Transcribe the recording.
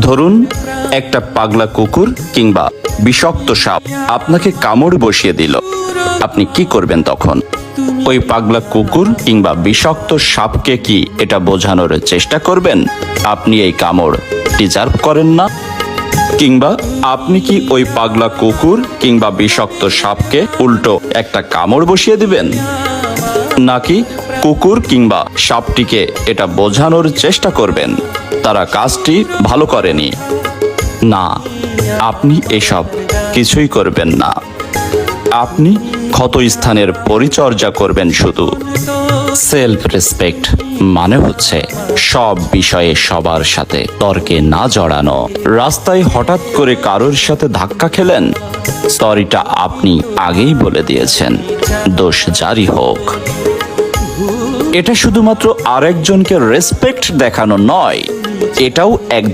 ধরুন একটা পাগলা কুকুর কিংবা বিষাক্ত সাপ আপনাকে কামড় বসিয়ে দিল, আপনি কি করবেন তখন? ওই পাগলা কুকুর কিংবা বিষাক্ত সাপকে কি এটা বোঝানোর চেষ্টা করবেন আপনি এই কামড় ডিজার্ভ করেন না? কিংবা আপনি কি ওই পাগলা কুকুর কিংবা বিষাক্ত সাপকে উল্টো একটা কামড় বসিয়ে দিবেন? নাকি কুকুর কিংবা সাপটিকে এটা বোঝানোর চেষ্টা করবেন তারা কাজটি ভালো করেনি? না, আপনি এসব কিছুই করবেন না। আপনি ক্ষতস্থানের পরিচর্যা করবেন শুধু। সেলফ রেসপেক্ট মানে হচ্ছে সব বিষয়ে সবার সাথে তর্কে না জড়ানো। রাস্তায় হঠাৎ করে কারোর সাথে ধাক্কা খেলেন, সরিটা আপনি আগেই বলে দিয়েছেন, দোষ জারি হোক। এটা শুধুমাত্র আরেকজনকে রেসপেক্ট দেখানো নয়, এটাও এক ধরনের